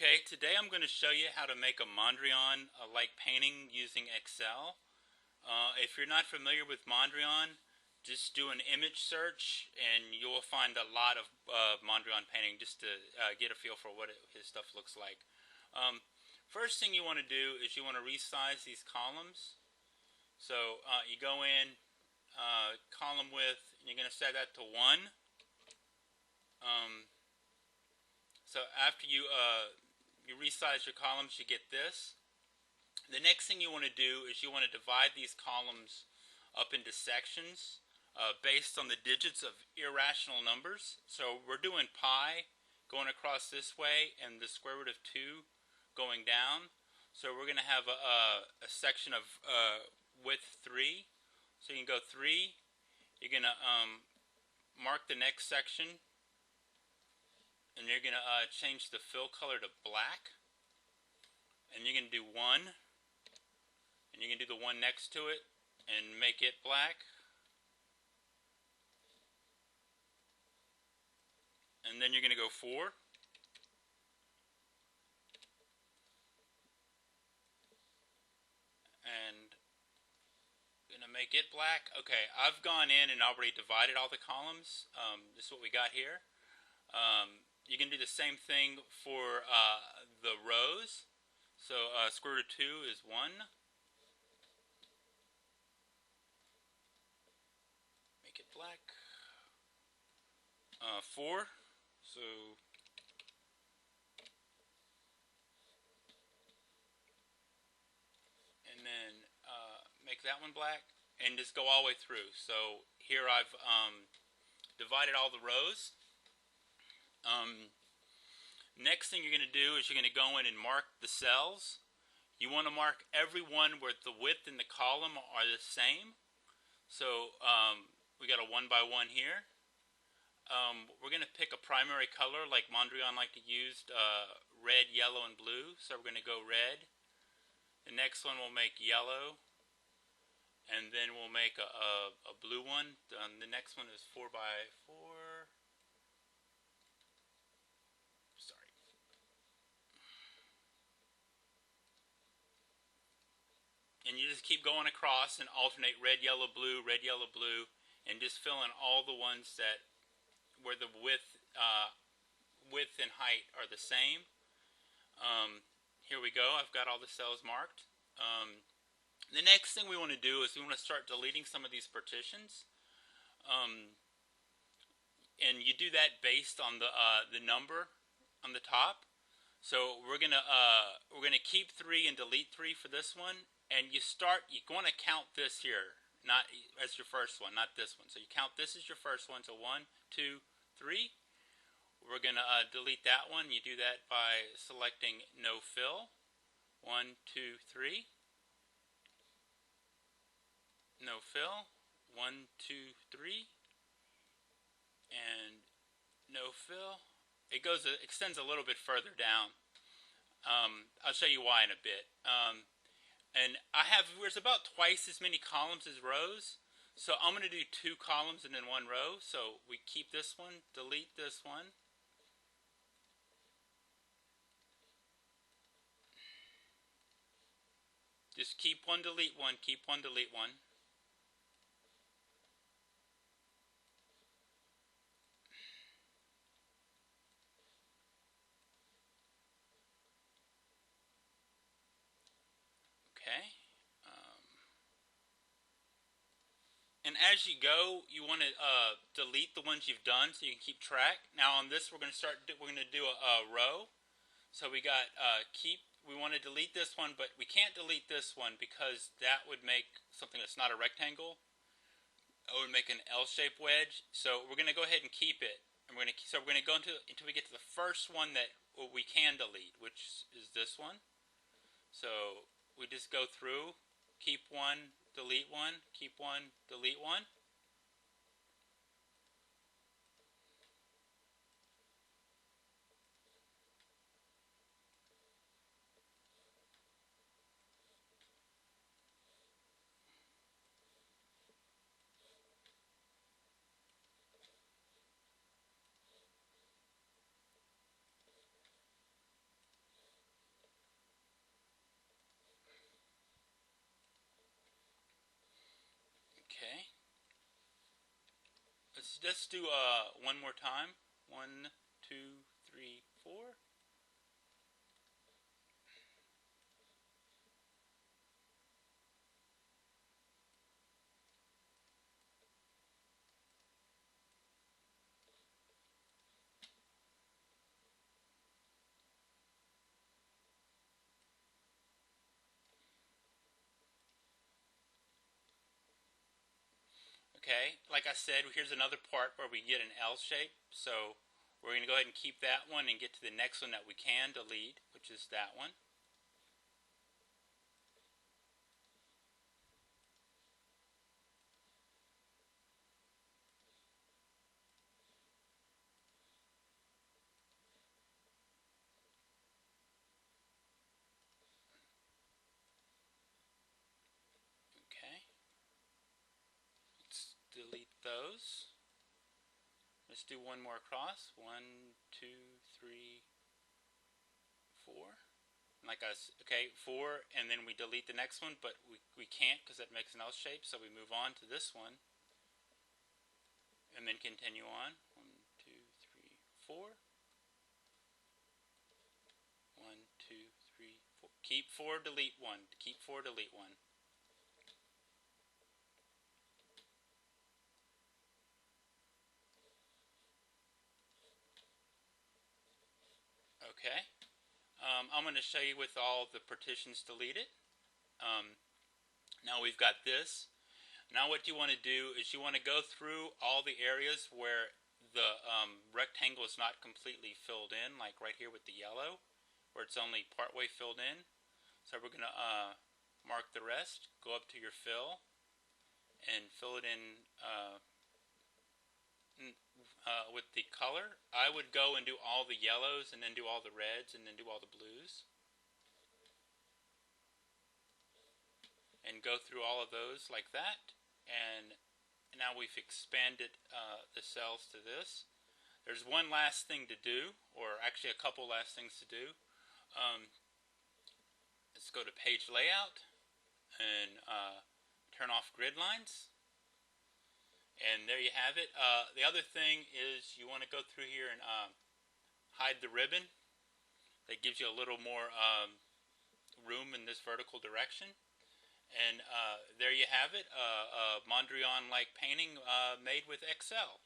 Okay, today I'm going to show you how to make a Mondrian-like painting using Excel. If you're not familiar with Mondrian, just do an image search and you'll find a lot of Mondrian painting just to get a feel for what his stuff looks like. First thing you want to do is you want to resize these columns. So you go in, column width, and you're going to set that to 1. So after you resize your columns, you get this. The next thing you want to do is you want to divide these columns up into sections based on the digits of irrational numbers. So we're doing pi going across this way and the square root of 2 going down. So we're going to have a section of width 3. So you can go 3. You're going to mark the next section. And you're going to change the fill color to black. And you're going to do 1. And you can do the one next to it and make it black. And then you're going to go 4. And going to make it black. Okay, I've gone in and already divided all the columns. This is what we got here. You can do the same thing for the rows. So square root of 2 is 1. Make it black. 4. So and then make that one black and just go all the way through. So here I've divided all the rows. Next thing you're going to do is you're going to go in and mark the cells. You want to mark every one where the width and the column are the same. So we got a 1 by 1 here. We're going to pick a primary color like Mondrian like to use, red, yellow, and blue. So we're going to go red. The next one we'll make yellow. And then we'll make a blue one. The next one is 4 by 4. And you just keep going across and alternate red, yellow, blue, and just fill in all the ones that where the width and height are the same. Here we go. I've got all the cells marked. The next thing we want to do is we want to start deleting some of these partitions. And you do that based on the number on the top. So we're gonna keep 3 and delete 3 for this one. And you're going to count this here, not as your first one, not this one. So you count this as your first one. So 1, 2, 3. We're going to delete that one. You do that by selecting no fill. 1, 2, 3. No fill. 1, 2, 3. And no fill. It extends a little bit further down. I'll show you why in a bit. And there's about twice as many columns as rows. So I'm going to do 2 columns and then 1 row. So we keep this one, delete this one. Just keep 1, delete 1, keep 1, delete 1. Okay. And as you go, you want to delete the ones you've done so you can keep track. Now on this, we're going to do a row. So we got we want to delete this one, but we can't delete this one because that would make something that's not a rectangle. It would make an L-shaped wedge. So we're going to go ahead and keep it. And we're going to go until we get to the first one that we can delete, which is this one. So we just go through, keep 1, delete 1, keep 1, delete 1. let's do one more time. 1, 2, 3, 4. Okay, like I said, here's another part where we get an L shape. So we're going to go ahead and keep that one and get to the next one that we can delete, which is that one. Okay, let's delete those. Let's do one more across. 1, 2, 3, 4. Like us, okay, 4, and then we delete the next one, but we can't because that makes an L shape, so we move on to this one, and then continue on. 1, 2, 3, 4. 1, 2, 3, 4. Keep 4, delete 1. Keep 4, delete 1. Okay. I'm going to show you with all the partitions deleted. Now we've got this. Now what you want to do is you want to go through all the areas where the rectangle is not completely filled in, like right here with the yellow, where it's only partway filled in. So we're going to mark the rest, go up to your fill, and fill it in with the color. I would go and do all the yellows, and then do all the reds, and then do all the blues. And go through all of those like that. And now we've expanded the cells to this. There's one last thing to do, or actually a couple last things to do. Let's go to page layout and turn off grid lines. And there you have it. The other thing is you want to go through here and hide the ribbon. That gives you a little more room in this vertical direction. And there you have it, a Mondrian-like painting made with Excel.